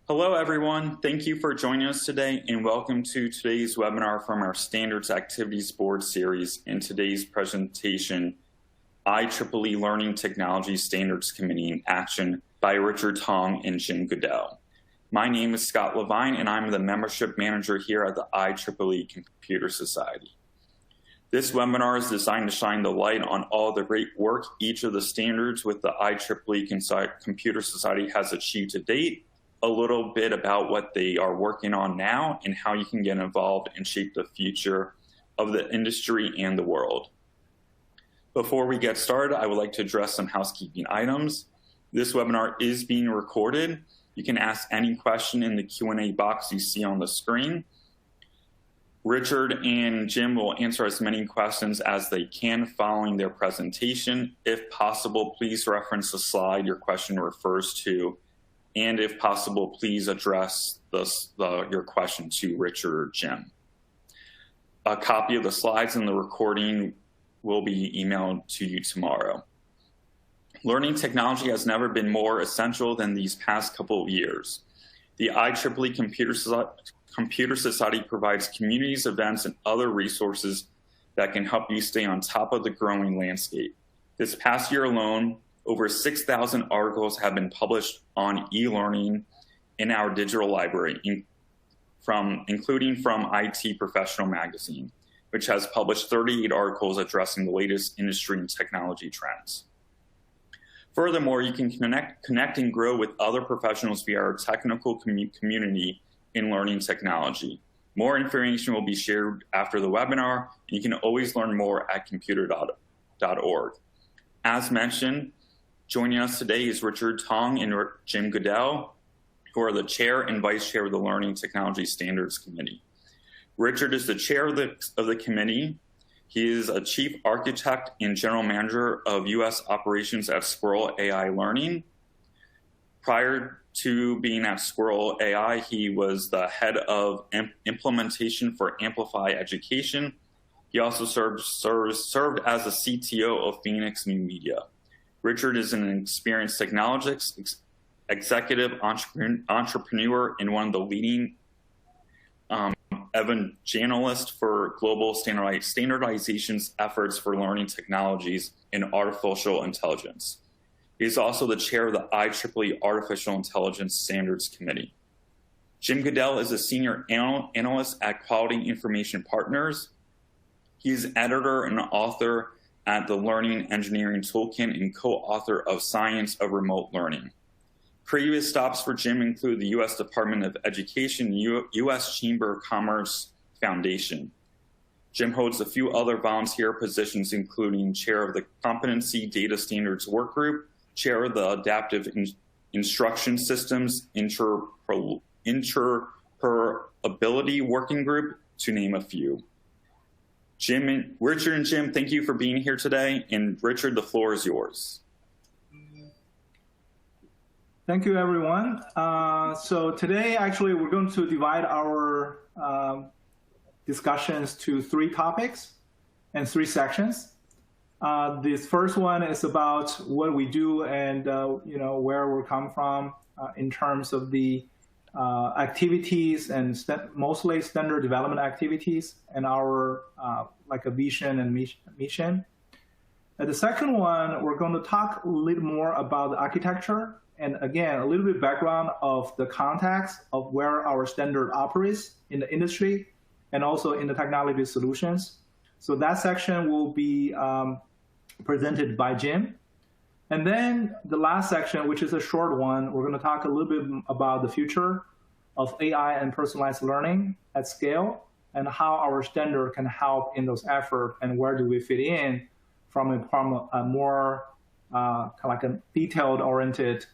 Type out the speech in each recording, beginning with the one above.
Hello, everyone. Thank you for joining us today, and welcome to today's webinar from our Standards Activities Board series. In today's presentation, IEEE Learning Technology Standards Committee in Action by Richard Tong and Jim Goodell. My name is Scott Levine, and I'm the Membership Manager here at the IEEE Computer Society. This webinar is designed to shine the light on all the great work each of the standards with the IEEE Computer Society has achieved to date, a little bit about what they are working on now, and how you can get involved and shape the future of the industry and the world. Before we get started, I would like to address some housekeeping items. This webinar is being recorded. You can ask any question in the Q&A box you see on the screen. Richard and Jim will answer as many questions as they can following their presentation. If possible, please reference the slide your question refers to. And if possible, please address your question to Richard or Jim. A copy of the slides and the recording will be emailed to you tomorrow. Learning technology has never been more essential than these past couple of years. The IEEE Computer Society provides communities, events, and other resources that can help you stay on top of the growing landscape. This past year alone, over 6,000 articles have been published on e-learning in our digital library, including from IT Professional Magazine, which has published 38 articles addressing the latest industry and technology trends. Furthermore, you can connect and grow with other professionals via our technical community in learning technology. More information will be shared after the webinar, and you can always learn more at computer.org. As mentioned, joining us today is Richard Tong and Jim Goodell, who are the chair and vice chair of the Learning Technology Standards Committee. Richard is the chair of the committee. He is a chief architect and general manager of U.S. operations at Squirrel AI Learning. Prior to being at Squirrel AI, he was the head of implementation for Amplify Education. He also served as the CTO of Phoenix New Media. Richard is an experienced technologist, executive entrepreneur, and one of the leading evangelists for global standardizations efforts for learning technologies and artificial intelligence. He is also the chair of the IEEE Artificial Intelligence Standards Committee. Jim Goodell is a senior analyst at Quality Information Partners. He is editor and author at the Learning Engineering Toolkit and co-author of Science of Remote Learning. Previous stops for Jim include the U.S. Department of Education and U.S. Chamber of Commerce Foundation. Jim holds a few other volunteer positions, including chair of the Competency Data Standards Workgroup, chair of the Adaptive Instruction Systems Interoperability Working Group, to name a few. Richard and Jim, thank you for being here today. And Richard, the floor is yours. Thank you, everyone. So today, actually, we're going to divide our discussions to 3 topics and 3 sections. This first one is about what we do and where we come from in terms of the activities and mostly standard development activities and our like a vision and mission. And the second one, we're going to talk a little more about the architecture and again, a little bit background of the context of where our standard operates in the industry and also in the technology solutions. So that section will be presented by Jim. And then the last section, which is a short one, we're going to talk a little bit about the future of AI and personalized learning at scale and how our standard can help in those efforts and where do we fit in from a more like a detailed-oriented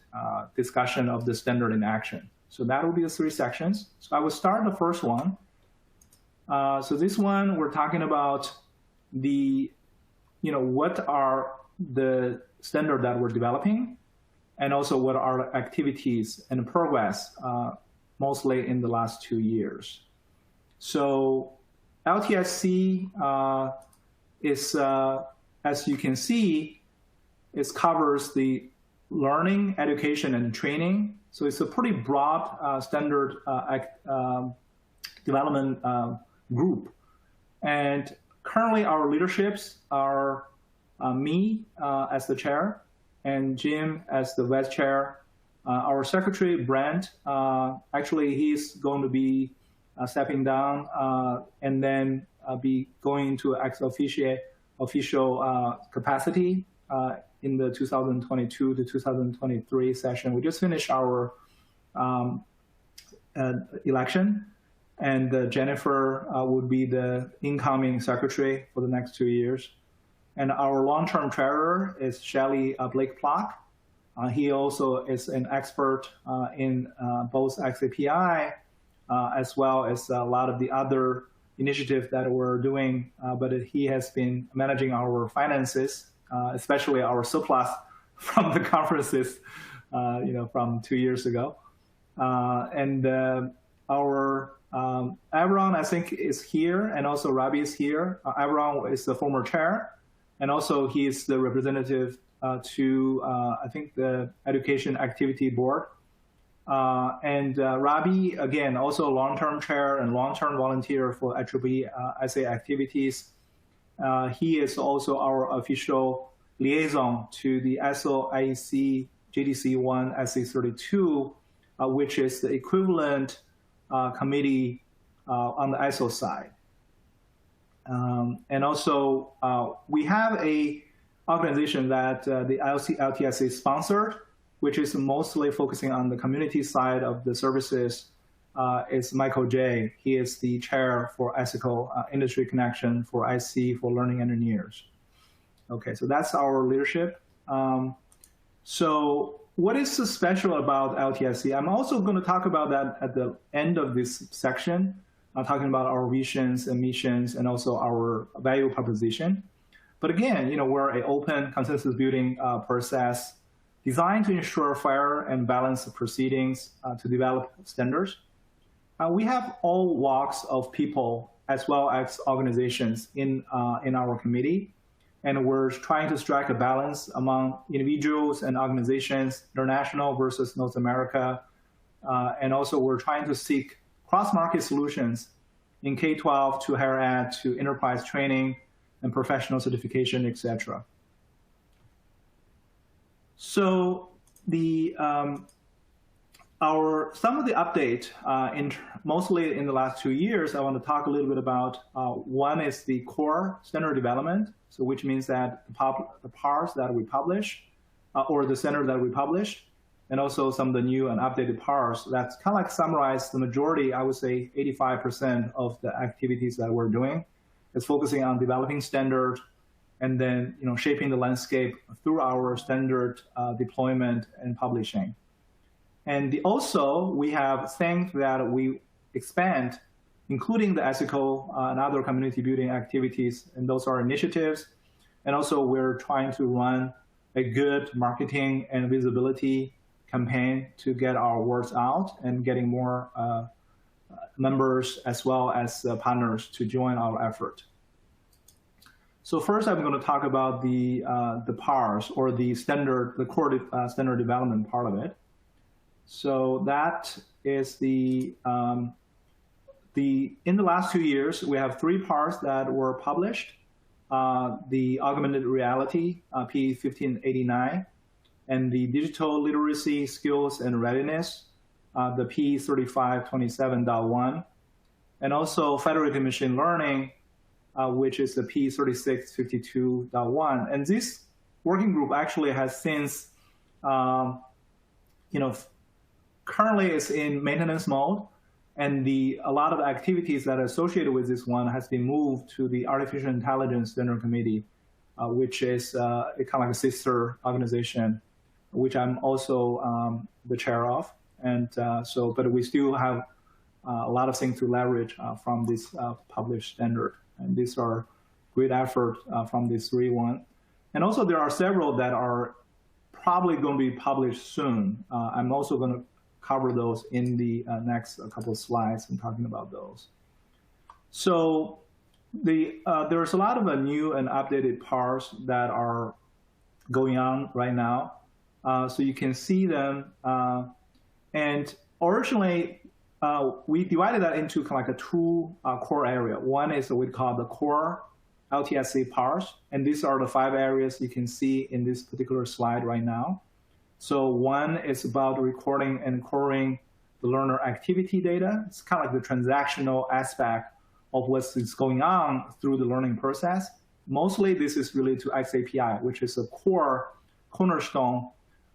discussion of the standard in action. So that will be the 3 sections. So I will start the first one. So this one, we're talking about the, what are the standard that we're developing, and also what are activities and progress, mostly in the last 2 years. So LTSC is, as you can see, it covers the learning, education, and training. So it's a pretty broad standard development group. And currently our leaderships are me as the chair and Jim as the vice chair. Our secretary, Brent, actually he's going to be stepping down and then be going into ex officio capacity in the 2022 to 2023 session. We just finished our election, and Jennifer would be the incoming secretary for the next 2 years. And our long-term treasurer is Shelley Blake-Plock. He also is an expert in both XAPI as well as a lot of the other initiatives that we're doing, but he has been managing our finances, especially our surplus from the conferences, from 2 years ago. And our Avron, I think, is here, and also Rabi is here. Avron is the former chair, and also he is the representative to, I think, the Education Activity Board. And Rabi, again, also long-term chair and long-term volunteer for IEEE SA activities. He is also our official liaison to the ISO IEC JDC1 SC32, which is the equivalent committee on the ISO side. And also, we have a organization that the LTSC sponsored, which is mostly focusing on the community side of the services, is Michael J. He is the chair for Ethical Industry Connection for IC for Learning Engineers. Okay, so that's our leadership. So what is so special about LTSC? I'm also going to talk about that at the end of this section, talking about our visions and missions and also our value proposition. But again, we're an open consensus building process designed to ensure fair and balanced proceedings to develop standards. We have all walks of people as well as organizations in our committee, and we're trying to strike a balance among individuals and organizations, international versus North America, and also we're trying to seek cross-market solutions in K-12 to higher ed to enterprise training and professional certification, etc. So some of the update, mostly in the last 2 years, I want to talk a little bit about. One is the core standard development, so which means that the parts that we publish, or the standard that we publish, and also some of the new and updated parts. That's kind of like summarize the majority, I would say 85% of the activities that we're doing. It's focusing on developing standard, and then shaping the landscape through our standard deployment and publishing. And also, we have things that we expand, including the ethical and other community building activities, and those are initiatives. And also, we're trying to run a good marketing and visibility campaign to get our words out and getting more members as well as partners to join our effort. So first, I'm going to talk about the PARS, or the core standard development part of it. So that is in the last 2 years, we have 3 parts that were published. The augmented reality, P1589, and the digital literacy skills and readiness, the P3527.1, and also federated machine learning, which is the P3652.1. And this working group actually has since, currently is in maintenance mode, and a lot of activities that are associated with this one has been moved to the Artificial Intelligence Standard Committee, which is kind of like a sister organization, which I'm also the chair of. And but we still have a lot of things to leverage from this published standard. And these are great effort from this 3.1. And also there are several that are probably going to be published soon. I'm also going to cover those in the next couple of slides and talking about those. So there's a lot of new and updated parts that are going on right now. So you can see them. And originally, we divided that into kind of like a two core area. One is what we call the core LTSC parts, and these are the 5 areas you can see in this particular slide right now. So one is about recording and querying the learner activity data. It's kind of like the transactional aspect of what's going on through the learning process. Mostly this is related to XAPI, which is a core cornerstone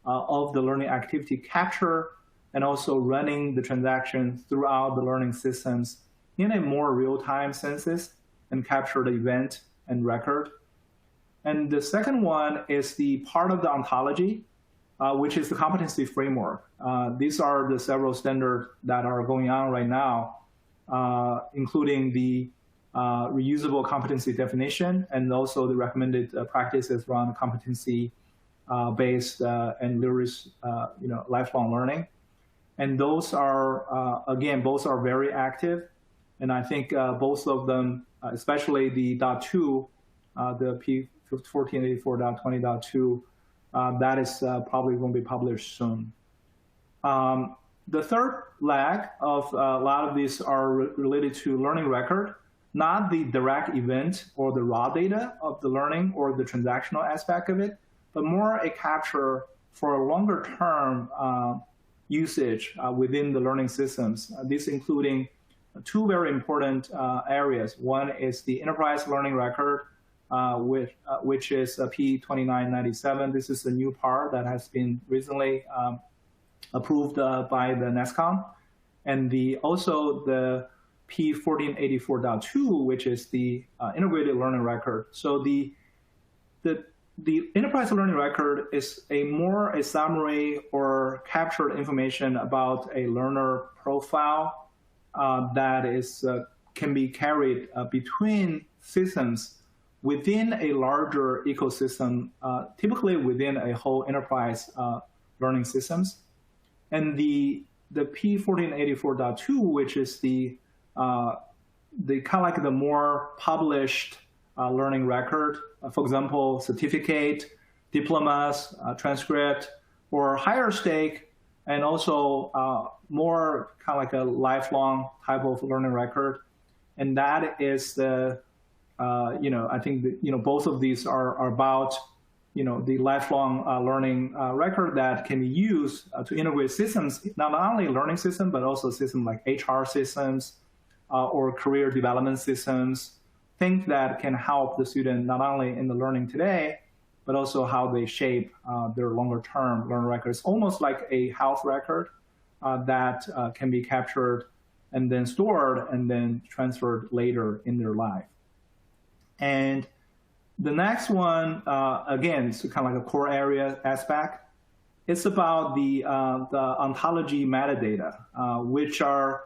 of the learning activity capture and also running the transaction throughout the learning systems in a more real-time senses and capture the event and record. And the second one is the part of the ontology, which is the competency framework. These are the several standards that are going on right now, including the reusable competency definition and also the recommended practices around competency-based and lifelong learning. And those are, again, both are very active. And I think both of them, especially the .2, the P1484.20.2, that is probably going to be published soon. The third leg of a lot of these are related to learning record, not the direct event or the raw data of the learning or the transactional aspect of it, but more a capture for a longer term usage within the learning systems. This including 2 very important areas. One is the enterprise learning record, which is P2997. This is a new part that has been recently approved by the NESCOM. And also the P1484.2, which is the integrated learning record. So the enterprise learning record is more a summary or captured information about a learner profile that is can be carried between systems within a larger ecosystem, typically within a whole enterprise learning systems. And the P1484.2, which is the kind of like the more published learning record, for example, certificate, diplomas, transcript, or higher stake, and also more kind of like a lifelong type of learning record. And that is the, I think that, both of these are about, the lifelong learning record that can be used to integrate systems, not only learning systems, but also systems like HR systems or career development systems, things that can help the student not only in the learning today, but also how they shape their longer-term learning records, almost like a health record that can be captured and then stored and then transferred later in their life. And the next one, again, is kind of like a core area aspect. It's about the ontology metadata, which are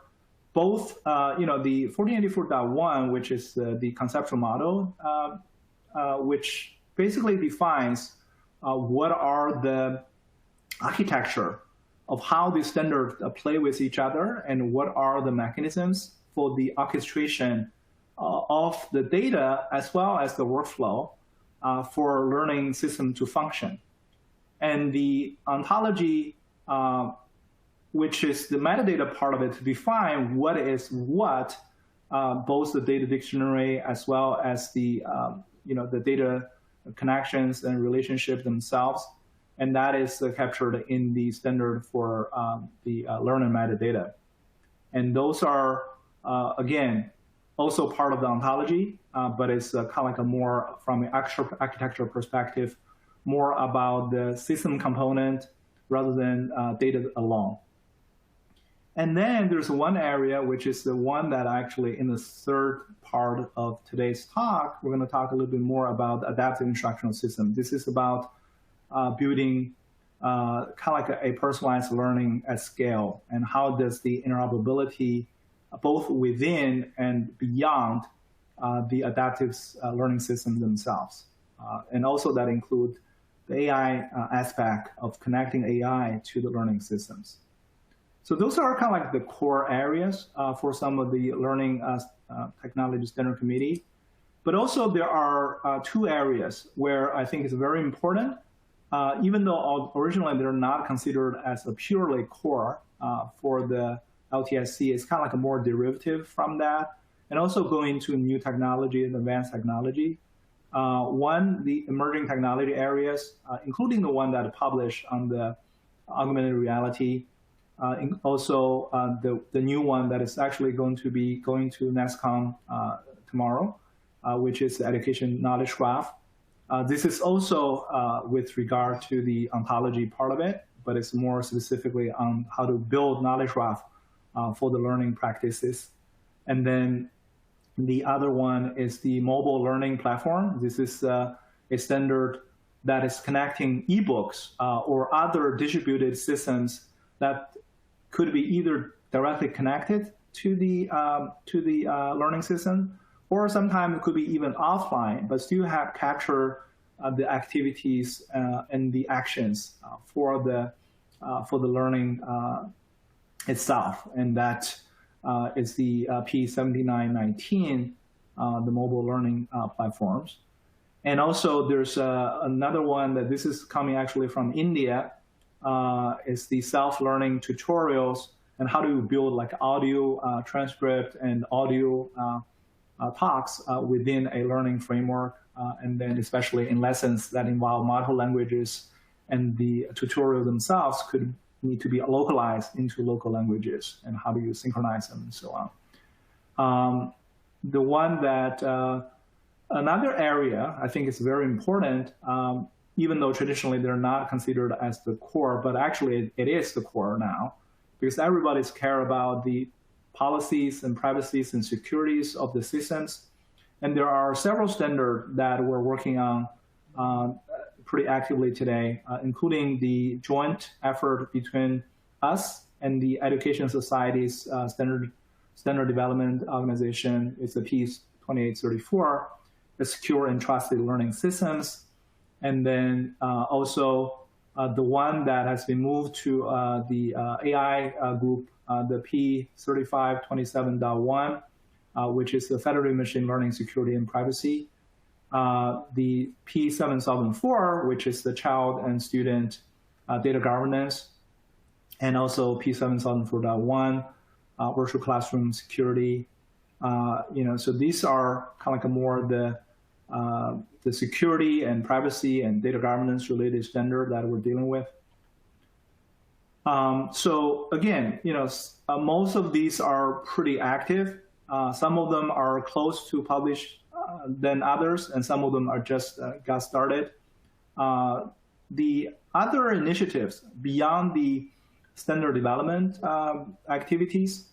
both, the 1484.1, which is the conceptual model, which basically defines what are the architecture of how these standards play with each other and what are the mechanisms for the orchestration of the data as well as the workflow for learning system to function. And the ontology, which is the metadata part of it, to define what is what, both the data dictionary as well as the, the data connections and relationship themselves. And that is captured in the standard for the learner metadata. And those are, again, also part of the ontology, but it's kind of like a more, from an architectural perspective, more about the system component rather than data alone. And then there's one area, which is the one that actually in the third part of today's talk, we're going to talk a little bit more about adaptive instructional system. This is about building kind of like a personalized learning at scale, and how does the interoperability both within and beyond the adaptive learning systems themselves. And also that include the AI aspect of connecting AI to the learning systems. So those are kind of like the core areas for some of the learning technology standard committee. But also there are 2 areas where I think it's very important even though originally they're not considered as a purely core for the LTSC, it's kind of like a more derivative from that, and also going to new technology and advanced technology. The emerging technology areas, including the one that published on the augmented reality, also the new one that is actually going to be going to NESCON tomorrow, which is the Education Knowledge Graph. This is also with regard to the ontology part of it, but it's more specifically on how to build knowledge graph for the learning practices. And then the other one is the mobile learning platform. This is a standard that is connecting ebooks or other distributed systems that could be either directly connected to the learning system, or sometimes it could be even offline, but still capture the activities and the actions for the learning itself, and that is the P7919, the mobile learning platforms. And also there's another one that this is coming actually from India, is the self-learning tutorials and how to build like audio transcript and audio talks within a learning framework, and then especially in lessons that involve multiple languages, and the tutorial themselves could need to be localized into local languages, and how do you synchronize them and so on. The one that, another area I think is very important, even though traditionally they're not considered as the core, but actually it is the core now, because everybody's care about the policies and privacies and securities of the systems. And there are several standards that we're working on pretty actively today, including the joint effort between us and the Education Society's Standard Development Organization. It's the P2834, the Secure and Trusted Learning Systems. And then also the one that has been moved to the AI group, the P3527.1, which is the Federated Machine Learning Security and Privacy. The P7004, which is the Child and Student Data Governance, and also P7004.1, Virtual Classroom Security. So these are kind of like more the security and privacy and data governance related standard that we're dealing with. So again, most of these are pretty active. Some of them are close to publish than others, and some of them are just got started. The other initiatives beyond the standard development activities,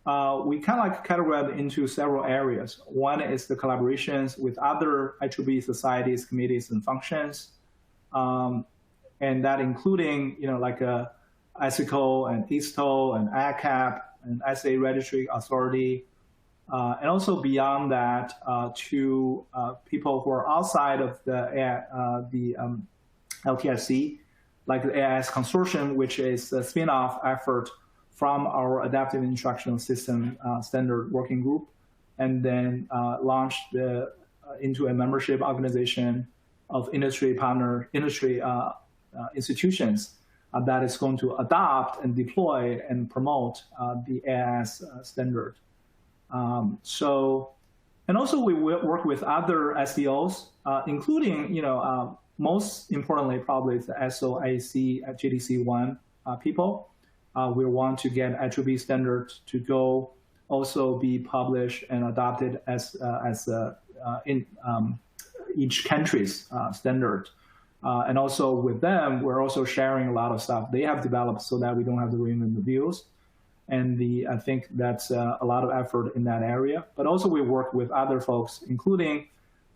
we kind of like categorize into several areas. One is the collaborations with other IEEE societies, committees, and functions, and that including, like ISICO and ISTO and ACAP and SA Registry Authority, and also beyond that to people who are outside of the LTSC, like the AIS Consortium, which is a spin-off effort from our Adaptive Instructional System Standard Working Group, and then launched into a membership organization of industry institutions that is going to adopt and deploy and promote the AIS standard. And also we work with other SDOs, including, most importantly, probably the SO, IEC, GDC1 people. We want to get IEEE standards to go also be published and adopted as in each country's standard. And also with them, we're also sharing a lot of stuff they have developed so that we don't have to reinvent the wheels. And I think that's a lot of effort in that area. But also we work with other folks, including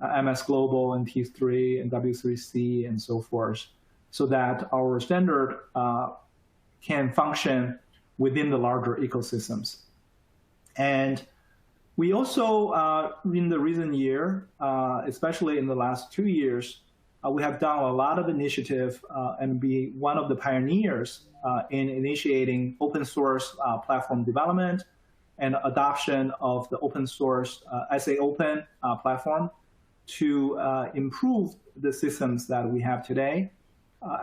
MS Global and T3 and W3C and so forth, so that our standard can function within the larger ecosystems. And we also, in the recent year, especially in the last 2 years, we have done a lot of initiative and be one of the pioneers in initiating open source platform development and adoption of the open source SA Open platform to improve the systems that we have today.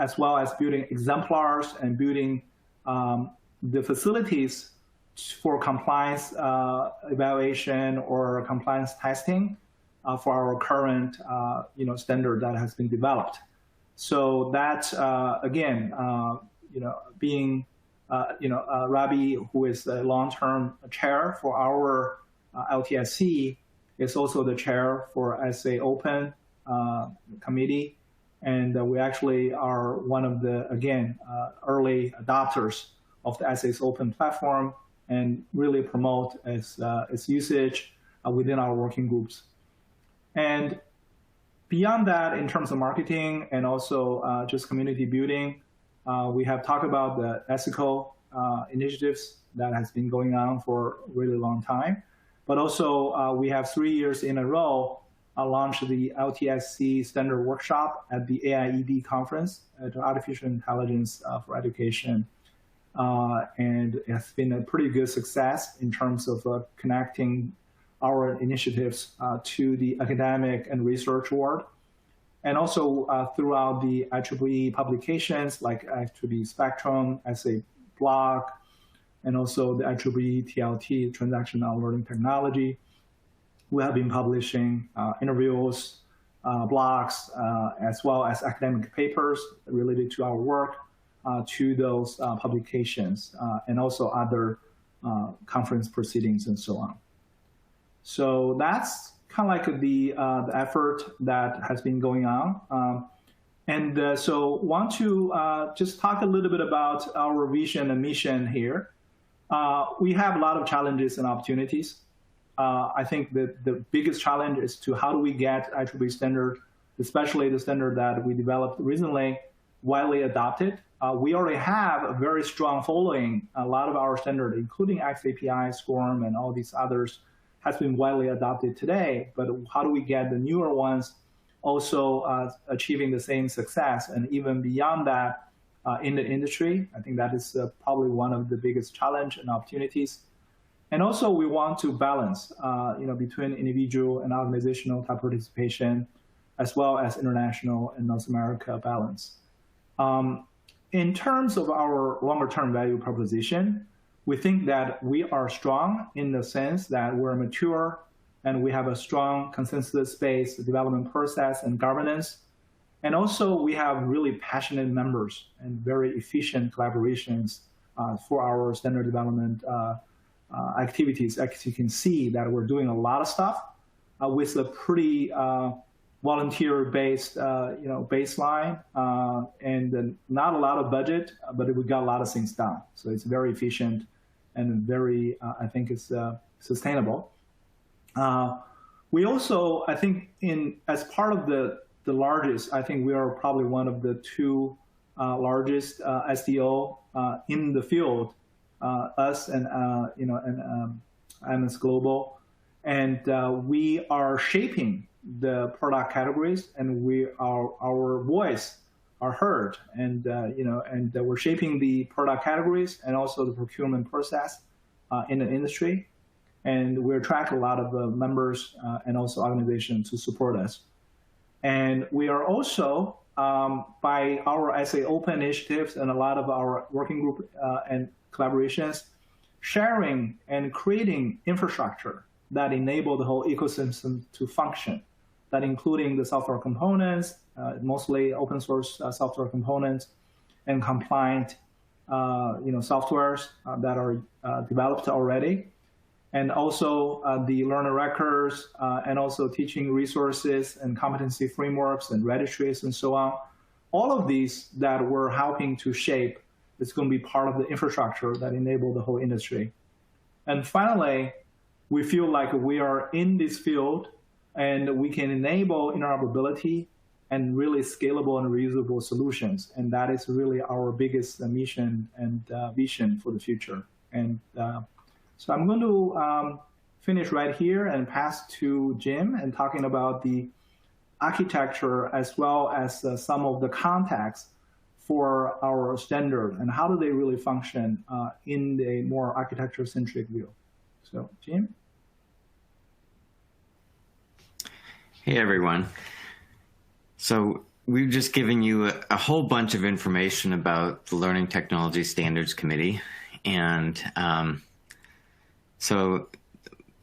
as well as building exemplars and building the facilities for compliance evaluation or compliance testing for our current standard that has been developed. So that again, being Rabi, who is the long-term chair for our LTSC, is also the chair for SA Open committee. And we actually are one of the, again, early adopters of the SAS Open platform and really promote its usage within our working groups. And beyond that, in terms of marketing and also just community building, we have talked about the ethical initiatives that has been going on for a really long time. But also, we have 3 years in a row launched the LTSC standard workshop at the AIED conference, the Artificial Intelligence for Education. And it has been a pretty good success in terms of connecting our initiatives to the academic and research world. And also throughout the IEEE publications like IEEE Spectrum, SA Blog, and also the IEEE TLT, Transactional Learning Technology. We have been publishing interviews, blogs, as well as academic papers related to our work to those publications, and also other conference proceedings and so on. So that's kind of like the effort that has been going on. So want to just talk a little bit about our vision and mission here. We have a lot of challenges and opportunities. I think that the biggest challenge is to how do we get IEEE standard, especially the standard that we developed recently, widely adopted. We already have a very strong following. A lot of our standard, including XAPI, SCORM, and all these others, has been widely adopted today. But how do we get the newer ones also achieving the same success and even beyond that in the industry? I think that is probably one of the biggest challenge and opportunities. And also, we want to balance, between individual and organizational type participation, as well as international and North America balance. In terms of our longer-term value proposition, we think that we are strong in the sense that we're mature and we have a strong consensus-based development process and governance. And also, we have really passionate members and very efficient collaborations for our standard development activities. As you can see, that we're doing a lot of stuff with a pretty volunteer-based, baseline, and not a lot of budget, but we got a lot of things done. So it's very efficient and very, I think, it's sustainable. We also, I think, as part of the largest, I think we are probably one of the 2 largest SDO in the field. Us and IMS Global, and we are shaping the product categories, and our voice are heard, and we're shaping the product categories and also the procurement process in the industry, and we attract a lot of members and also organizations to support us, and we are also by our SA Open initiatives and a lot of our working group and collaborations, sharing and creating infrastructure that enable the whole ecosystem to function, that including the software components, mostly open source software components, and compliant softwares that are developed already, and also the learner records, and also teaching resources and competency frameworks and registries and so on. All of these that we're helping to shape is going to be part of the infrastructure that enable the whole industry. And finally, we feel like we are in this field and we can enable interoperability and really scalable and reusable solutions. And that is really our biggest mission and vision for the future. And so I'm going to finish right here and pass to Jim and talking about the architecture as well as some of the context for our standard and how do they really function in a more architecture-centric view. So, Jim? Hey, everyone. So we've just given you a whole bunch of information about the Learning Technology Standards Committee. And so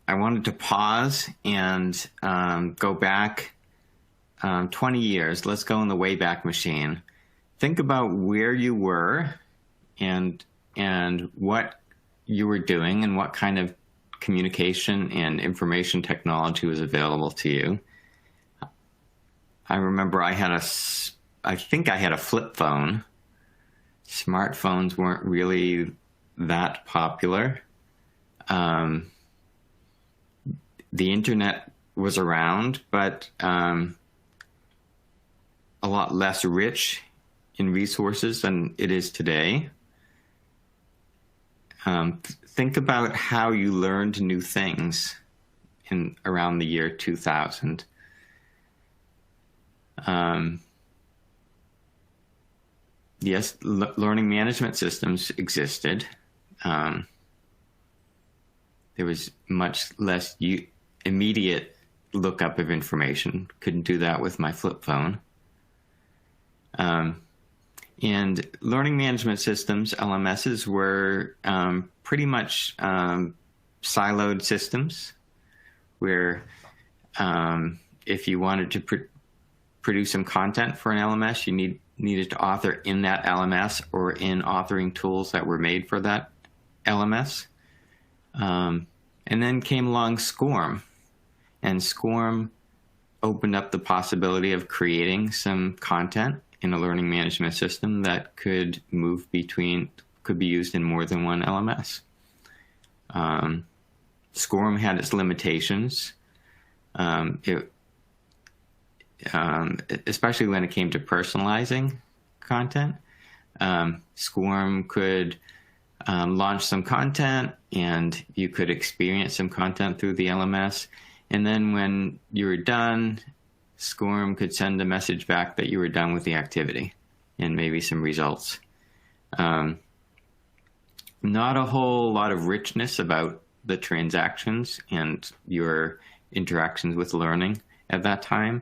I wanted to pause and go back 20 years. Let's go in the Wayback Machine. Think about where you were and what you were doing and what kind of communication and information technology was available to you. I remember I think I had a flip phone. Smartphones weren't really that popular. The internet was around, but a lot less rich in resources than it is today. Think about how you learned new things in around the year 2000. Yes, learning management systems existed. There was much less immediate lookup of information. Couldn't do that with my flip phone. And learning management systems, LMSs, were pretty much siloed systems where if you wanted to produce some content for an LMS, you needed to author in that LMS or in authoring tools that were made for that LMS. And then came along SCORM, and SCORM opened up the possibility of creating some content in a learning management system that could be used in more than one LMS. SCORM had its limitations. Especially when it came to personalizing content. SCORM could launch some content, and you could experience some content through the LMS. And then when you were done, SCORM could send a message back that you were done with the activity and maybe some results. Not a whole lot of richness about the transactions and your interactions with learning at that time.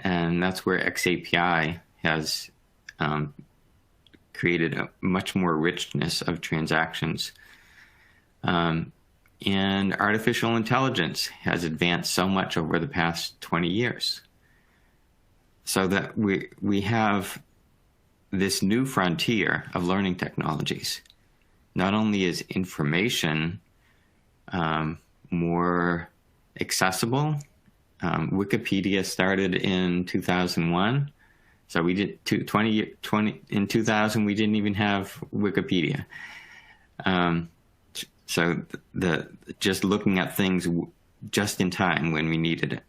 And that's where XAPI has created a much more richness of transactions. And artificial intelligence has advanced so much over the past 20 years. So that we have this new frontier of learning technologies. Not only is information more accessible, Wikipedia started in 2001. So we did in 2000, we didn't even have Wikipedia. So just looking at things just in time when we needed it.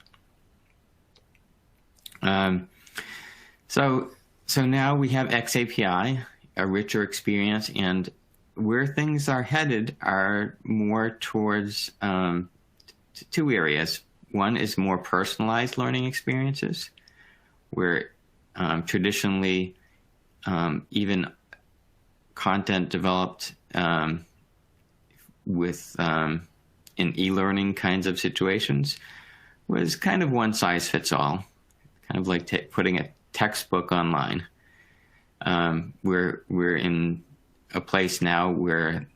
So now we have XAPI, a richer experience, and where things are headed are more towards two areas. One is more personalized learning experiences, where traditionally even content developed with in e-learning kinds of situations was kind of one size fits all, kind of like putting a textbook online. We're in a place now where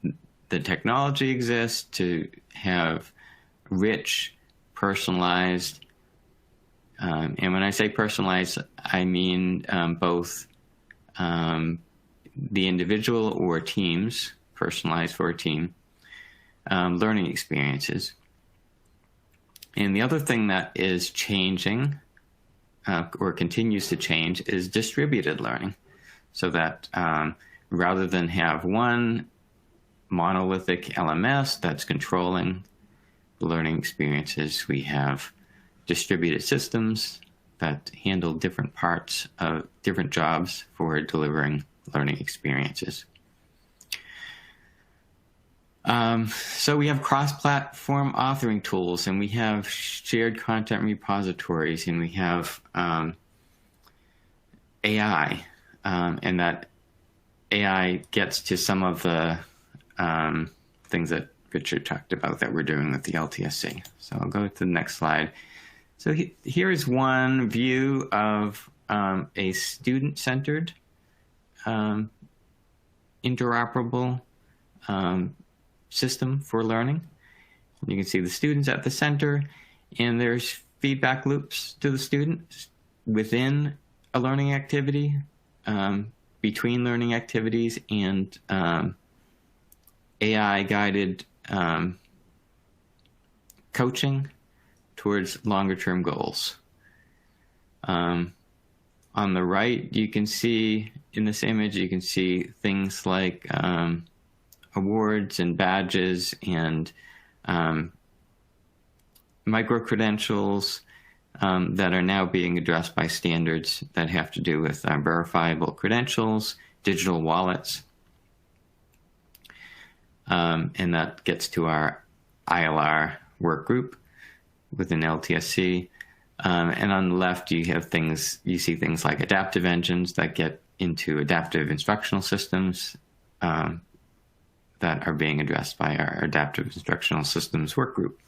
the technology exists to have rich, personalized, and when I say personalized, I mean both the individual or teams, personalized for a team, learning experiences. And the other thing that is changing or continues to change is distributed learning, so that rather than have one monolithic LMS that's controlling the learning experiences, we have distributed systems that handle different parts of different jobs for delivering learning experiences. So we have cross-platform authoring tools, and we have shared content repositories, and we have AI, and that AI gets to some of the things that Richard talked about that we're doing with the LTSC. So I'll go to the next slide. So here is one view of a student-centered, interoperable system for learning. You can see the students at the center, and there's feedback loops to the students within a learning activity, between learning activities, and AI-guided coaching towards longer-term goals. On the right, you can see, in this image, you can see things like awards and badges and micro-credentials that are now being addressed by standards that have to do with verifiable credentials, digital wallets, and that gets to our ILR work group within LTSC. And on the left, you see things like adaptive engines that get into adaptive instructional systems that are being addressed by our adaptive instructional systems work group.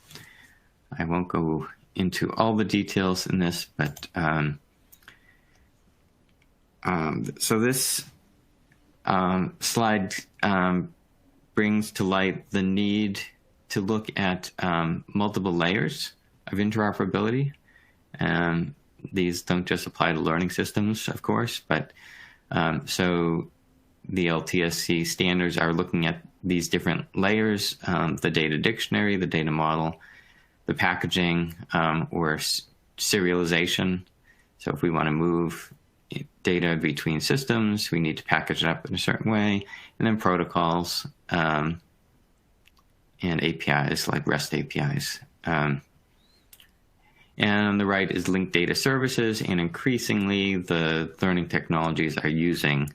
I won't go into all the details in this, but so this slide brings to light the need to look at multiple layers of interoperability. These don't just apply to learning systems, of course, but so the LTSC standards are looking at these different layers, the data dictionary, the data model, the packaging, or serialization. So if we want to move data between systems, we need to package it up in a certain way, and then protocols and APIs like REST APIs. And on the right is linked data services, and increasingly the learning technologies are using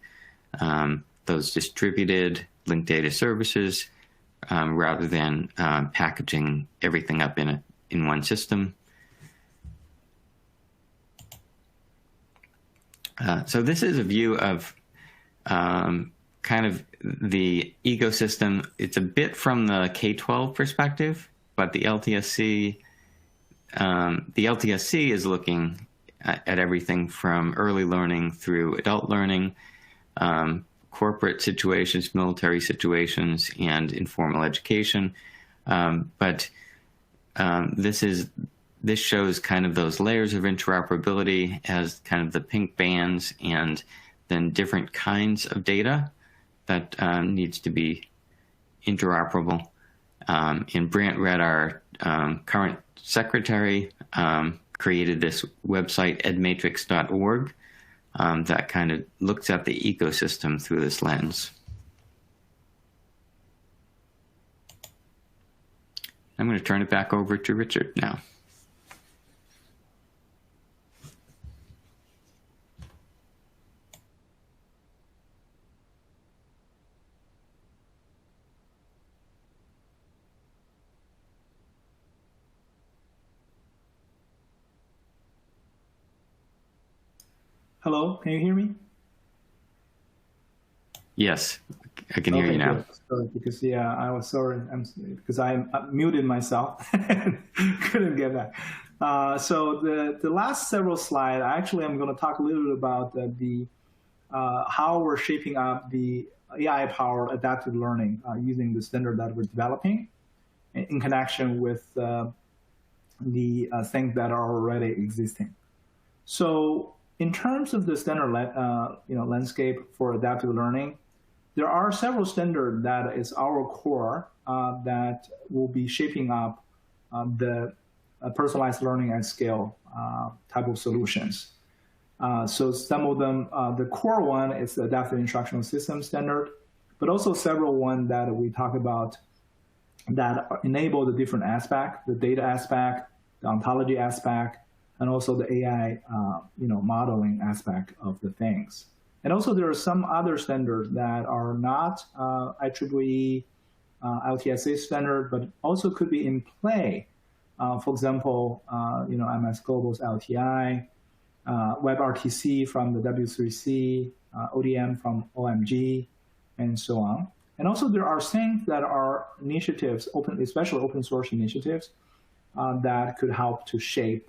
those distributed linked data services rather than packaging everything up in one system. So this is a view of kind of the ecosystem. It's a bit from the K-12 perspective, but the LTSC is looking at everything from early learning through adult learning, corporate situations, military situations, and informal education. But this shows kind of those layers of interoperability as kind of the pink bands, and then different kinds of data that needs to be interoperable. And Brant Red, our current secretary, created this website, edmatrix.org, that kind of looks at the ecosystem through this lens. I'm going to turn it back over to Richard now. Hello, can you hear me? Yes, I can hear you now. So, because I was sorry, because I muted myself, couldn't get that. So the last several slides, actually, I'm going to talk a little bit about how we're shaping up the AI-powered adaptive learning using the standard that we're developing in connection with the things that are already existing. So in terms of the standard landscape for adaptive learning, there are several standards that is our core that will be shaping up the personalized learning at scale type of solutions. So some of them, the core one is the adaptive instructional system standard, but also several ones that we talk about that enable the different aspects, the data aspect, the ontology aspect, and also the AI modeling aspect of the things. And also there are some other standards that are not IEEE LTSC standard, but also could be in play. For example, MS Global's LTI, WebRTC from the W3C, ODM from OMG, and so on. And also there are things that are initiatives, especially open source initiatives, that could help to shape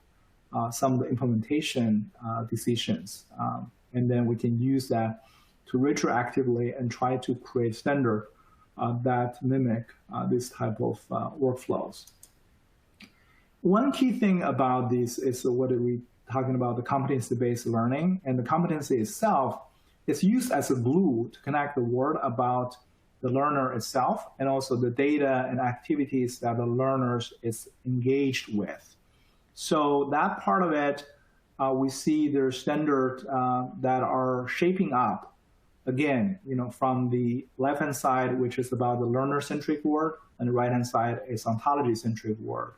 some of the implementation decisions. And then we can use that to retroactively and try to create standard that mimic this type of workflows. One key thing about this is what are we talking about, the competency-based learning. And the competency itself is used as a glue to connect the word about the learner itself and also the data and activities that the learners is engaged with. So that part of it, we see there's standards that are shaping up. Again, from the left-hand side, which is about the learner-centric word, and the right-hand side is ontology-centric word.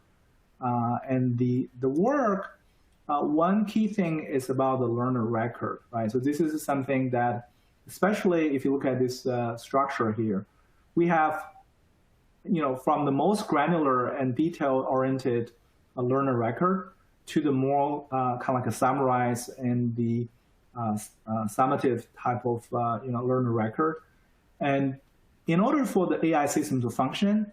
And the work, one key thing is about the learner record, right? So this is something that, especially if you look at this structure here, we have, from the most granular and detail-oriented learner record to the more kind of like a summarize and the summative type of learner record. And in order for the AI system to function,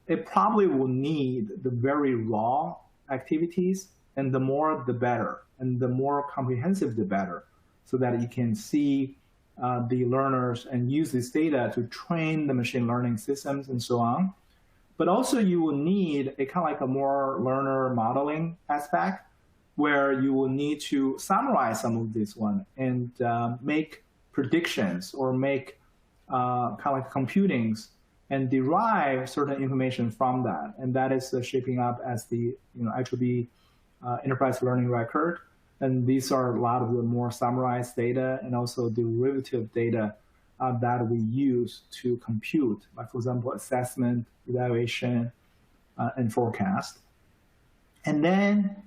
it probably will need the very raw activities, and the more the better, and the more comprehensive the better, so that you can see the learners and use this data to train the machine learning systems and so on. But also you will need a kind of like a more learner modeling aspect, where you will need to summarize some of this one and make predictions or make kind of like computings and derive certain information from that. And that is shaping up as the IEEE enterprise learning record. And these are a lot of the more summarized data and also derivative data that we use to compute, like, for example, assessment, evaluation, and forecast. And then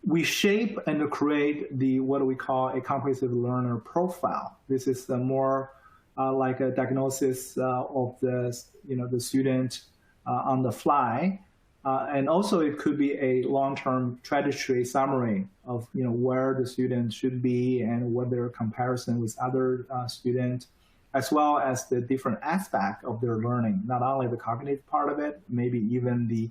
we shape and create what we call a comprehensive learner profile. This is the more like a diagnosis of the student on the fly. And also it could be a long-term trajectory summary of where the student should be and what their comparison with other students, as well as the different aspect of their learning, not only the cognitive part of it, maybe even the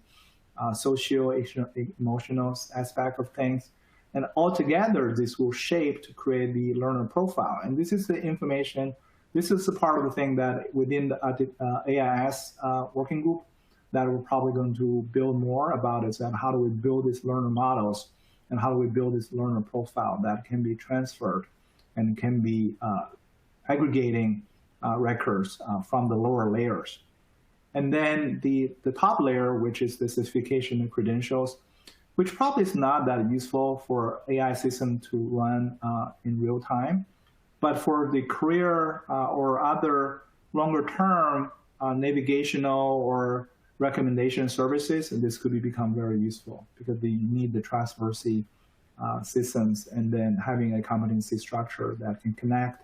socio-emotional aspect of things. And altogether, this will shape to create the learner profile. And this is the information, this is the part of the thing that within the AIS working group that we're probably going to build more about is that how do we build these learner models and how do we build this learner profile that can be transferred and can be aggregating records from the lower layers. And then the top layer, which is the certification and credentials, which probably is not that useful for AI system to run in real time. But for the career or other longer term navigational or recommendation services, and this could become very useful because you need the trustworthy systems and then having a competency structure that can connect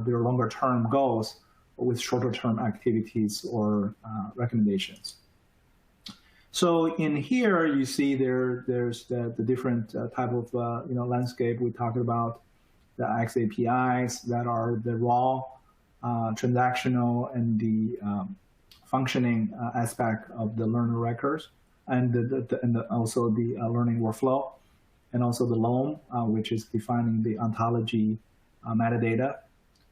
their longer term goals with shorter term activities or recommendations. So in here, you see there's the different type of landscape. We talked about the XAPIs that are the raw, transactional, and the functioning aspect of the learner records, and also the learning workflow, and also the LOM, which is defining the ontology metadata,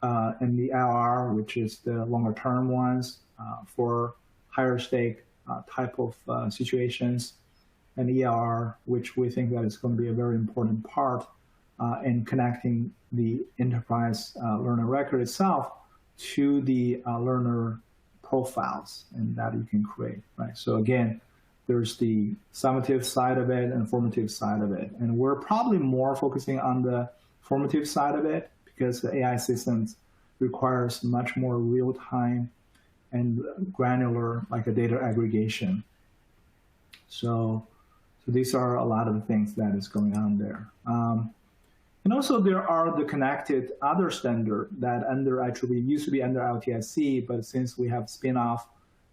and the LR, which is the longer term ones for higher stake type of situations, and ER, which we think that is going to be a very important part in connecting the enterprise learner record itself to the learner profiles and that you can create, right? So again, there's the summative side of it and formative side of it. And we're probably more focusing on the formative side of it because the AI systems requires much more real-time and granular, like a data aggregation. So these are a lot of the things that is going on there. And also there are the connected other standard that under IEEE used to be under LTSC, but since we have spin-off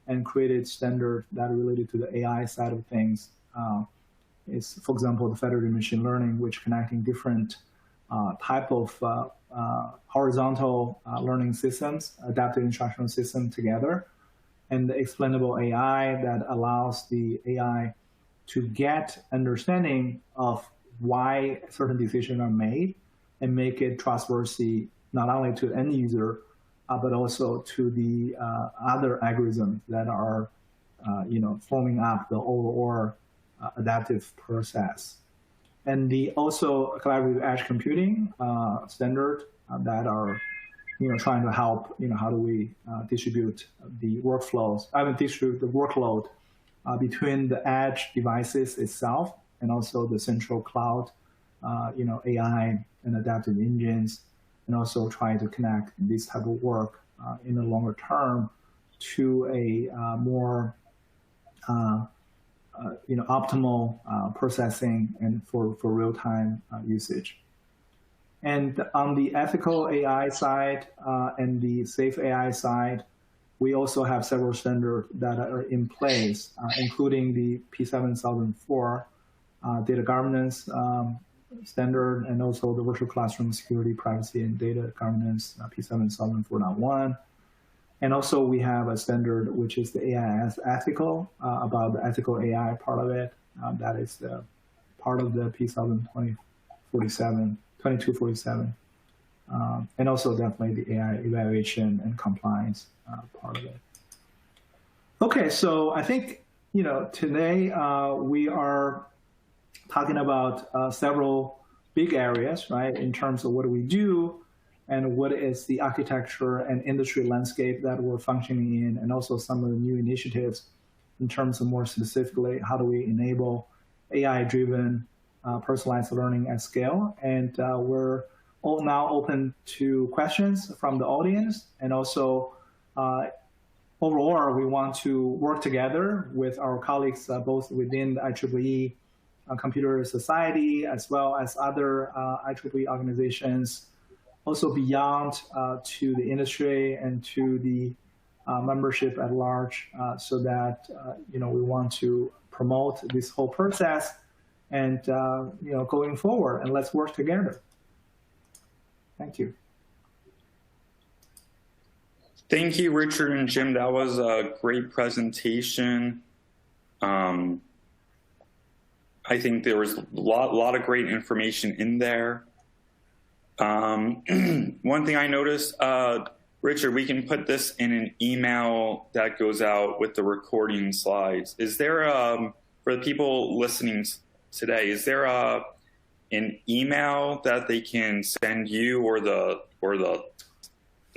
and created standard that are related to the AI side of things, is, for example, the federated machine learning, which connecting different type of horizontal learning systems, adaptive instructional system together, and the explainable AI that allows the AI to get understanding of why certain decisions are made and make it trustworthy not only to the end user, but also to the other algorithms that are, forming up the overall adaptive process. And the also collaborative edge computing standard that are, trying to help, how do we distribute the workflows, distribute the workload between the edge devices itself and also the central cloud, AI and adaptive engines, and also trying to connect this type of work in the longer term to a more optimal processing and for real-time usage. And on the ethical AI side and the safe AI side, we also have several standards that are in place, including the P7004 data governance standard, and also the virtual classroom security, privacy, and data governance, P7004.1. And also we have a standard, which is the AIS ethical, about the ethical AI part of it. That is the part of the P702247. And also definitely the AI evaluation and compliance part of it. Okay, so I think, today we are talking about several big areas, right, in terms of what do we do and what is the architecture and industry landscape that we're functioning in, and also some of the new initiatives in terms of more specifically, how do we enable AI-driven personalized learning at scale. And we're all now open to questions from the audience. And also, overall, we want to work together with our colleagues, both within the IEEE Computer Society, as well as other IEEE organizations, also beyond to the industry and to the membership at large, so that, we want to promote this whole process and, going forward, and let's work together. Thank you. Thank you, Richard and Jim. That was a great presentation. I think there was a lot of great information in there. One thing I noticed, Richard, we can put this in an email that goes out with the recording slides. Is there, for the people listening today, is there an email that they can send you or the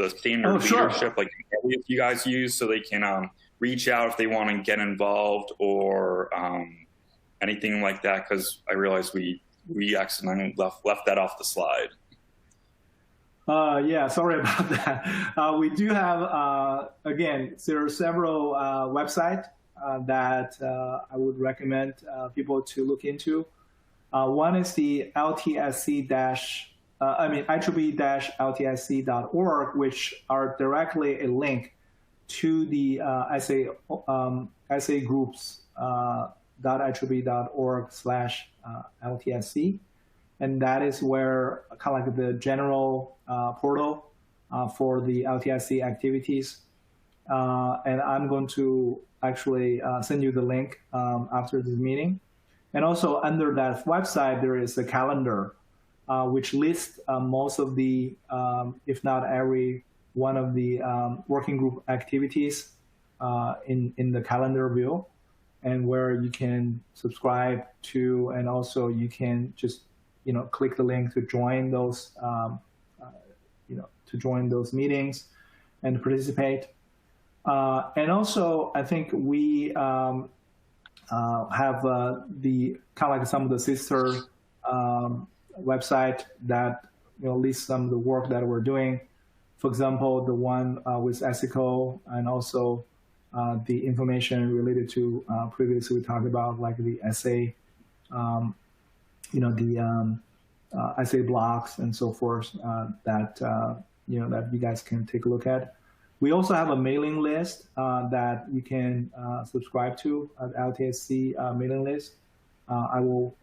standard leadership, like if you guys use, so they can reach out if they want to get involved or anything like that? Because I realized we accidentally left that off the slide. Yeah, sorry about that. We do have, again, there are several websites that I would recommend people to look into. One is the IEEE-LTSC.org, which are directly a link to the essay groups .IEEE.org/LTSC. And that is where kind of like the general portal for the LTSC activities. And I'm going to actually send you the link after this meeting. And also under that website, there is a calendar which lists most of the, if not every one of the working group activities in the calendar view, and where you can subscribe to, and also you can just click the link to join those, to join those meetings and participate. And also, I think we have the kind of like some of the sister website that lists some of the work that we're doing. For example, the one with ESICO, and also the information related to previously we talked about, like the essay, essay blocks and so forth, that that you guys can take a look at. We also have a mailing list that you can subscribe to, at LTSC mailing list. I will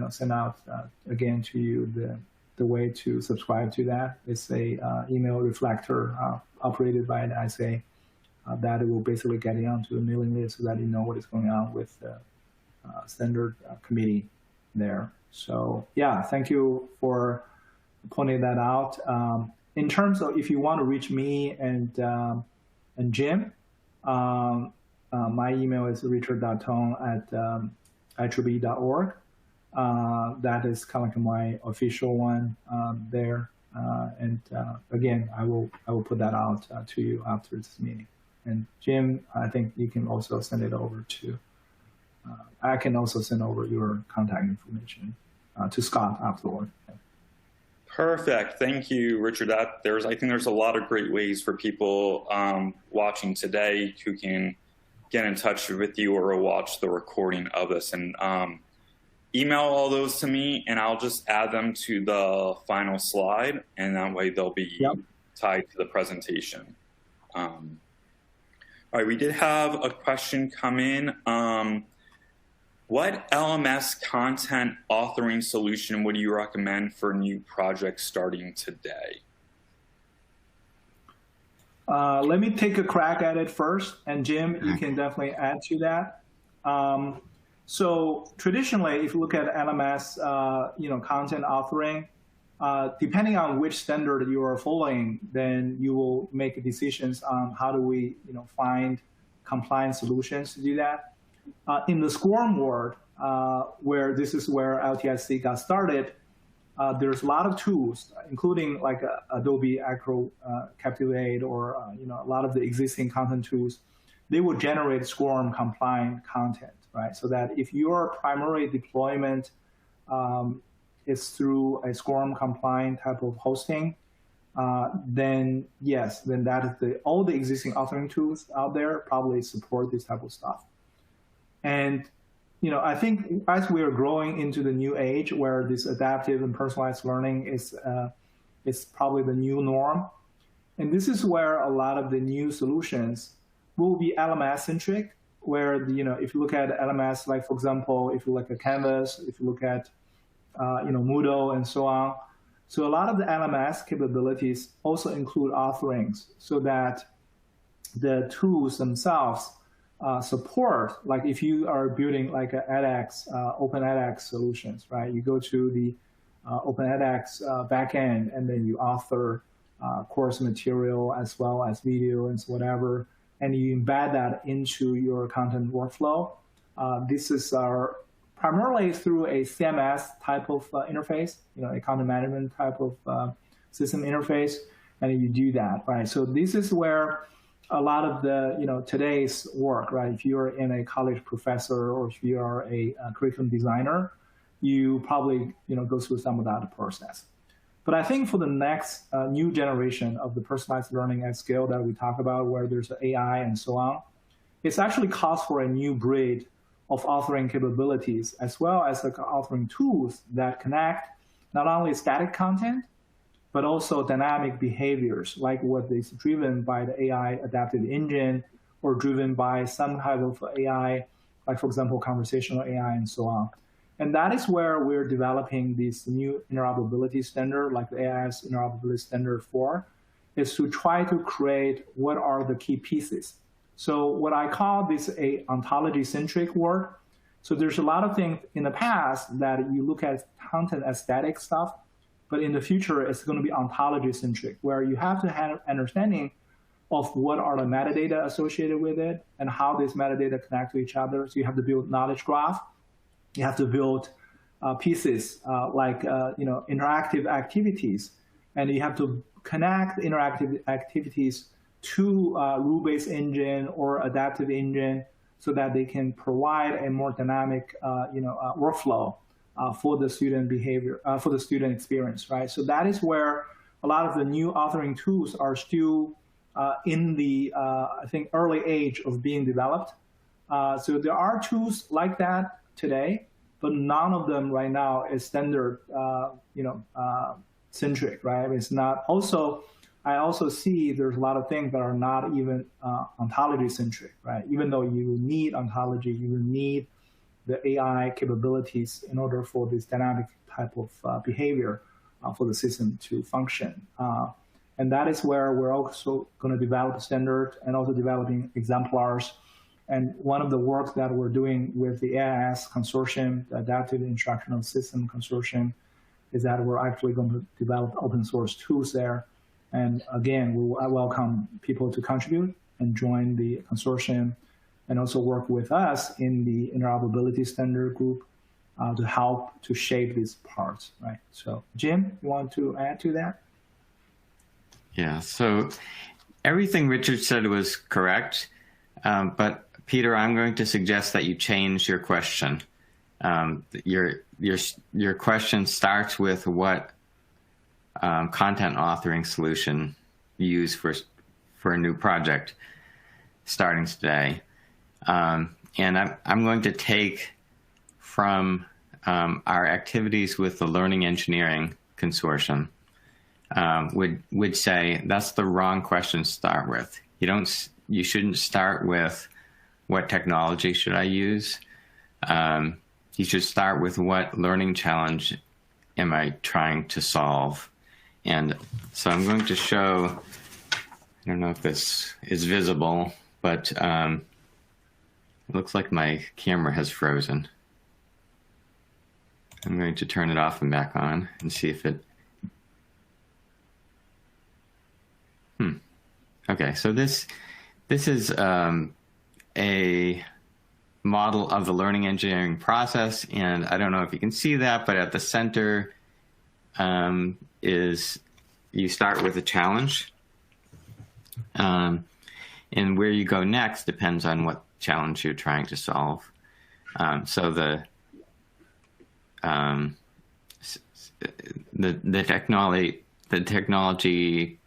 send out again to you the way to subscribe to that. It's a email reflector operated by the ISA that it will basically get you onto the mailing list so that you know what is going on with the standard committee. there. So yeah, thank you for pointing that out. In terms of if you want to reach me and Jim, my email is richard.tong@IEEE.org. That is kind of like my official one there. Again, I will put that out to you after this meeting. And Jim, I think you can also send it over to. I can also send over your contact information to Scott afterward. Perfect. Thank you, Richard. I think there's a lot of great ways for people watching today who can get in touch with you or watch the recording of this. And email all those to me, and I'll just add them to the final slide, and that way they'll be tied to the presentation. All right, we did have a question come in. What LMS content authoring solution would you recommend for new projects starting today? Let me take a crack at it first, and Jim, you can definitely add to that. So traditionally, if you look at LMS, content authoring, depending on which standard you are following, then you will make decisions on how do we, find compliant solutions to do that. In the SCORM world, where this is where LTSC got started, there's a lot of tools, including like Adobe Acro Captivate or a lot of the existing content tools. They will generate SCORM compliant content, right? So that if your primary deployment is through a SCORM compliant type of hosting, then yes, then that is all the existing authoring tools out there probably support this type of stuff. And I think as we are growing into the new age where this adaptive and personalized learning is probably the new norm, and this is where a lot of the new solutions will be LMS-centric, where if you look at LMS, like for example, if you look at Canvas, if you look at Moodle and so on, so a lot of the LMS capabilities also include authoring, so that the tools themselves support, like if you are building like a edX, open edX solutions, right? You go to the open edX backend, and then you author course material as well as video and whatever, and you embed that into your content workflow. This is primarily through a CMS type of interface, a content management type of system interface, and you do that, right? So this is where a lot of the, today's work, right? If you're in a college professor or if you are a curriculum designer, you probably, go through some of that process. But I think for the next new generation of the personalized learning at scale that we talk about, where there's AI and so on, it's actually calls for a new breed of authoring capabilities, as well as the authoring tools that connect not only static content, but also dynamic behaviors, like what is driven by the AI adaptive engine or driven by some type of AI, like, for example, conversational AI and so on. And that is where we're developing this new interoperability standard, like the AIS interoperability standard 4, is to try to create what are the key pieces. So what I call this a ontology-centric work. So there's a lot of things in the past that you look at content as static stuff, but in the future, it's going to be ontology-centric, where you have to have understanding of what are the metadata associated with it and how these metadata connect to each other. So you have to build knowledge graph. You have to build pieces like interactive activities, and you have to connect interactive activities to rule-based engine or adaptive engine, so that they can provide a more dynamic workflow for the student behavior, for the student experience, right? So that is where a lot of the new authoring tools are still in the, I think, early age of being developed. So there are tools like that today, but none of them right now is standard, centric, right? It's not. Also, I also see there's a lot of things that are not even ontology centric, right? Even though you need ontology, you need the AI capabilities in order for this dynamic type of behavior for the system to function. And that is where we're also going to develop a standard and also developing exemplars And one of the work that we're doing with the AIS Consortium, the Adaptive Instructional System Consortium, is that we're actually going to develop open source tools there. And again, I welcome people to contribute and join the consortium and also work with us in the interoperability standard group to help to shape these parts, right? So Jim, you want to add to that? Yeah, so everything Richard said was correct, but Peter, I'm going to suggest that you change your question. Your question starts with what content authoring solution you use for a new project starting today. And I'm going to take from our activities with the Learning Engineering Consortium, would say that's the wrong question to start with. You shouldn't start with what technology should I use. You should start with what learning challenge am I trying to solve. And so I'm going to show, I don't know if this is visible, but it looks like my camera has frozen. I'm going to turn it off and back on and see if it, Okay, so this is a model of the learning engineering process, and I don't know if you can see that, but at the center is you start with a challenge, and where you go next depends on what challenge you're trying to solve. So the technology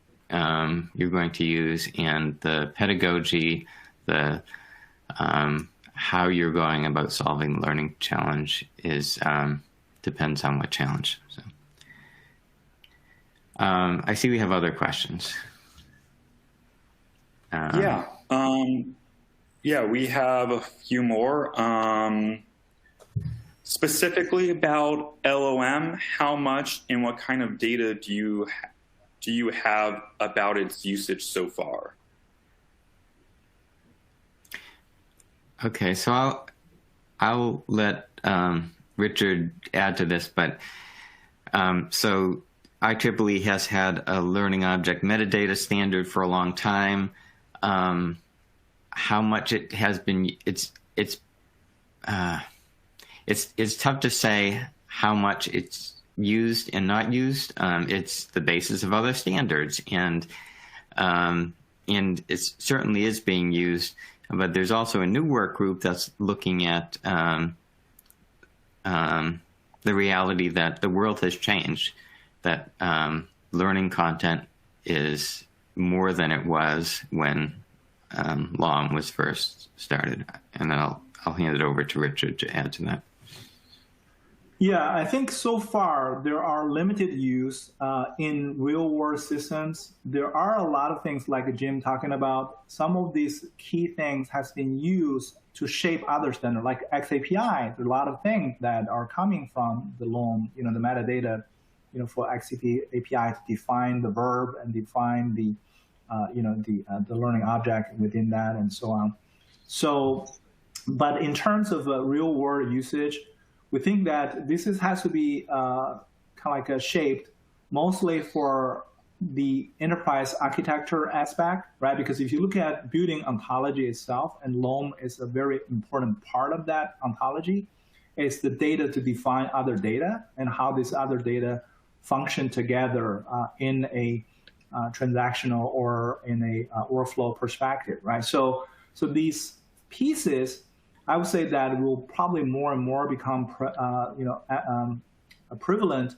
you're going to use and the pedagogy, the how you're going about solving the learning challenge is depends on what challenge. So I see we have other questions. Yeah, we have a few more. Specifically about LOM, how much and what kind of data do you have about its usage so far? Okay, so I'll let Richard add to this, but so IEEE has had a learning object metadata standard for a long time. How much it has been, it's tough to say how much it's used and not used. It's the basis of other standards, and it certainly is being used. But there's also a new work group that's looking at the reality that the world has changed, that learning content is more than it was when LOM was first started. And then I'll hand it over to Richard to add to that. Yeah, I think so far there are limited use in real-world systems. There are a lot of things like Jim talking about. Some of these key things has been used to shape other standards, like XAPI. There are a lot of things that are coming from the LOM, the metadata, for XAPI to define the verb and define the, the learning object within that and so on. So, but in terms of real-world usage, we think that this has to be kind of like shaped mostly for the enterprise architecture aspect, right? Because if you look at building ontology itself, and LOM is a very important part of that ontology, it's the data to define other data and how this other data function together in a transactional or in a workflow perspective, right? So these pieces, I would say that will probably more and more become prevalent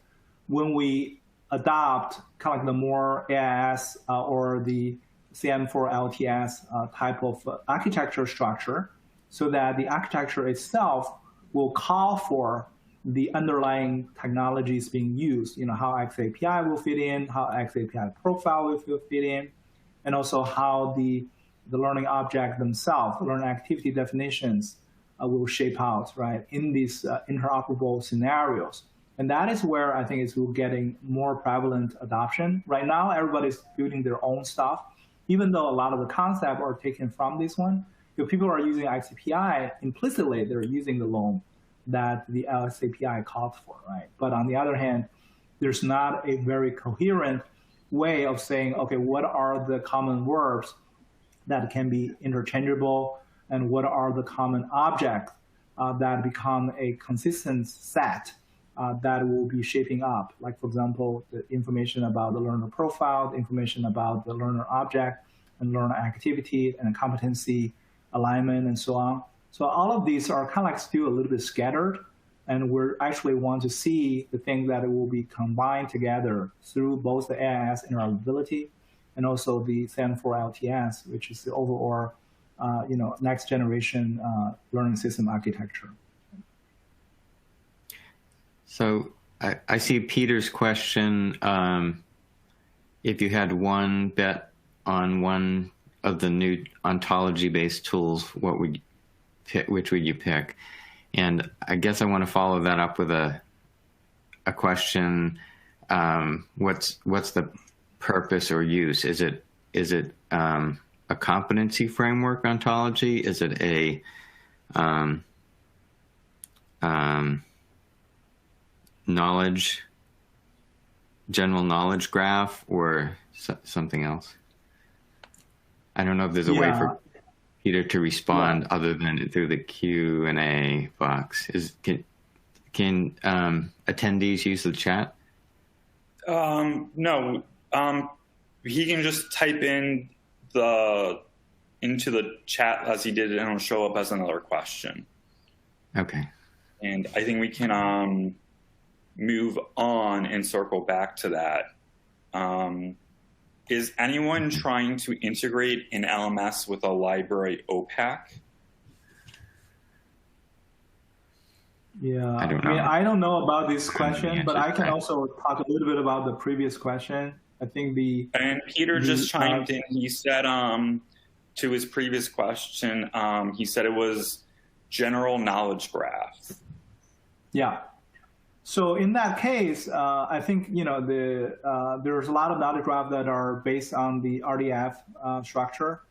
when we adopt kind of like the more AIS or the CM4 LTS type of architecture structure, so that the architecture itself will call for the underlying technologies being used, how XAPI will fit in, how XAPI profile will fit in, and also how the learning object themselves, the learning activity definitions will shape out, right, in these interoperable scenarios. And that is where I think it's getting more prevalent adoption. Right now, everybody's building their own stuff, even though a lot of the concepts are taken from this one. if people are using ICPI, implicitly they're using the loan that the LSAPI calls for, right? But on the other hand, there's not a very coherent way of saying, okay, what are the common verbs that can be interchangeable, and what are the common objects that become a consistent set that will be shaping up. Like, for example, the information about the learner profile, the information about the learner object and learner activity and competency alignment and so on. So all of these are kind of like still a little bit scattered, and we actually want to see the thing that will be combined together through both the AIS interoperability and also the Stanford LTS, which is the overall next generation learning system architecture. So I see Peter's question. If you had one bet on one of the new ontology-based tools, which would you pick? And I guess I want to follow that up with a question. What's the purpose or use? Is it a competency framework ontology? Is it a general knowledge graph, or something else? I don't know if there's a way for Peter to respond other than through the Q&A box. Can attendees use the chat? No. He can just type into the chat as he did, and it'll show up as another question. Okay. And I think we can move on and circle back to that. Is anyone trying to integrate an LMS with a library OPAC? Yeah, I don't know. I don't know about this question, but I can also talk a little bit about the previous question. I think and Peter just chimed in. He said to his previous question, he said it was general knowledge graph. Yeah. So in that case, I think there's a lot of knowledge graph that are based on the RDF structure,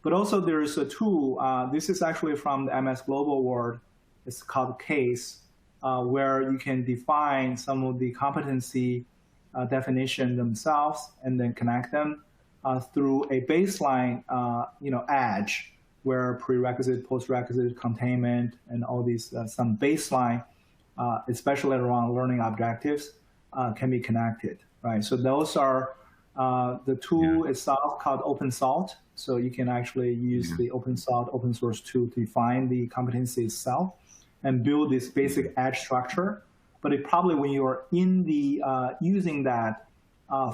but also there's a tool. This is actually from the MS Global world. It's called CASE, where you can define some of the competency definition themselves and then connect them through a baseline, edge, where prerequisite, postrequisite, containment, and all these some baseline, especially around learning objectives, can be connected, right? So those are the tool itself called OpenSalt. So you can actually use the OpenSalt open source tool to define the competency itself and build this basic edge structure. But it probably, when you're in the using that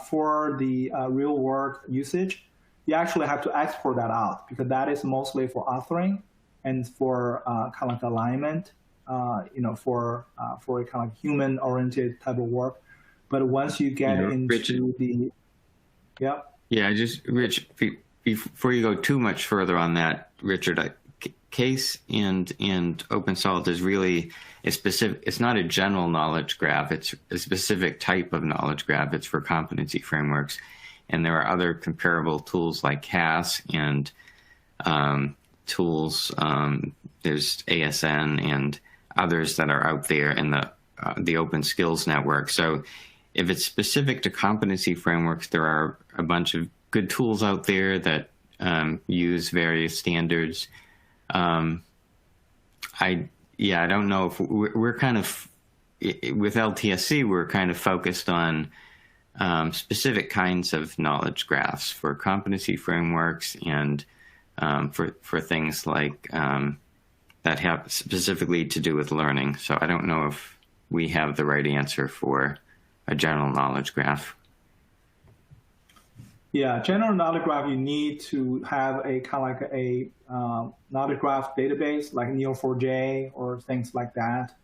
for the real world usage, you actually have to export that out, because that is mostly for authoring and for kind of like alignment, for a kind of human oriented type of work. But once you get into the, Rich, before you go too much further on that, Richard, CASE and OpenSalt is really a specific. It's not a general knowledge graph. It's a specific type of knowledge graph. It's for competency frameworks, and there are other comparable tools like CAS and tools. There's ASN and others that are out there in the Open Skills Network. So if it's specific to competency frameworks, there are a bunch of good tools out there that use various standards. I don't know if we're kind of, with LTSC, we're kind of focused on specific kinds of knowledge graphs for competency frameworks and for things like that have specifically to do with learning. So I don't know if we have the right answer for a general knowledge graph. Yeah, general knowledge graph, you need to have a kind of like a knowledge graph database like Neo4j or things like that.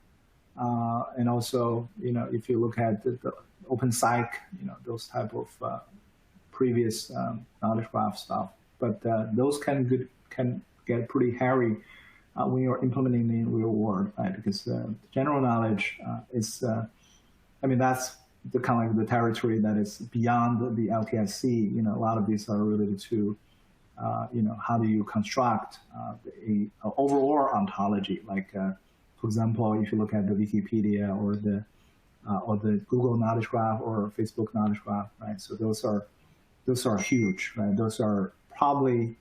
And also, if you look at the OpenPsych, those type of previous knowledge graph stuff. But those can get pretty hairy when you're implementing in real world, right? Because general knowledge is, that's the kind of like the territory that is beyond the LTSC. A lot of these are related to how do you construct a overall ontology? Like, for example, if you look at the Wikipedia or the Google Knowledge Graph or Facebook Knowledge Graph, right? So those are huge, right? Those are probably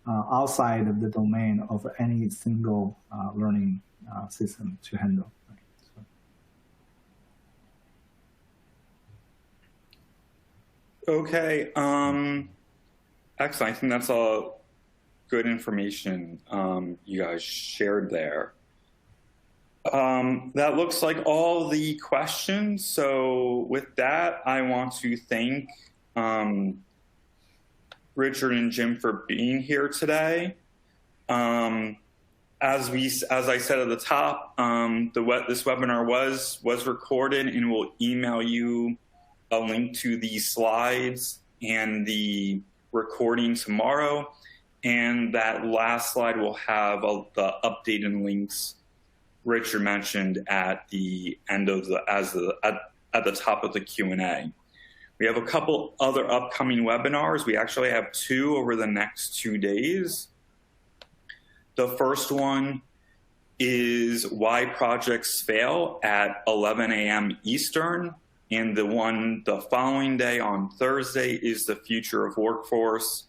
outside of the domain of any single learning system to handle. Right? So. Okay. Excellent. I think that's all good information you guys shared there. That looks like all the questions. So with that, I want to thank Richard and Jim for being here today. As I said at the top, this webinar was recorded, and we'll email you a link to the slides and the recording tomorrow. And that last slide will have the updated links Richard mentioned at the end of at the top of the Q&A. We have a couple other upcoming webinars. We actually have 2 over the next 2 days. The first one is Why Projects Fail at 11 a.m. Eastern. And the following day on Thursday is The Future of Workforce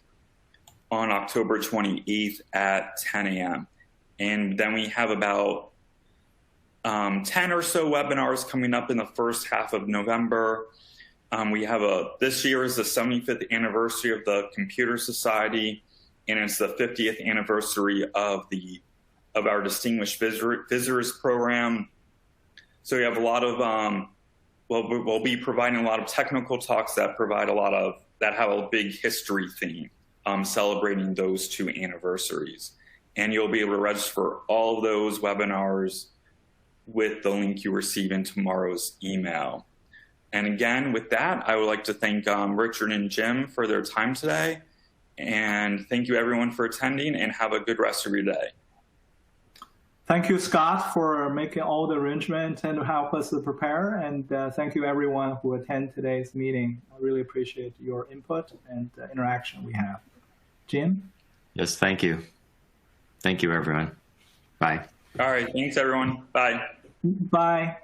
on October 28th at 10 a.m. And then we have about 10 or so webinars coming up in the first half of November. We have this year is the 75th anniversary of the Computer Society, and it's the 50th anniversary of our Distinguished Visitors Program. So we have a lot of we'll be providing a lot of technical talks that have a big history theme, celebrating those 2 anniversaries. And you'll be able to register for all of those webinars with the link you receive in tomorrow's email. And again, with that, I would like to thank Richard and Jim for their time today. And thank you everyone for attending, and have a good rest of your day. Thank you, Scott, for making all the arrangements and to help us to prepare. And thank you everyone who attend today's meeting. I really appreciate your input and interaction we have. Jim? Yes, thank you. Thank you, everyone. Bye. All right. Thanks, everyone. Bye. Bye.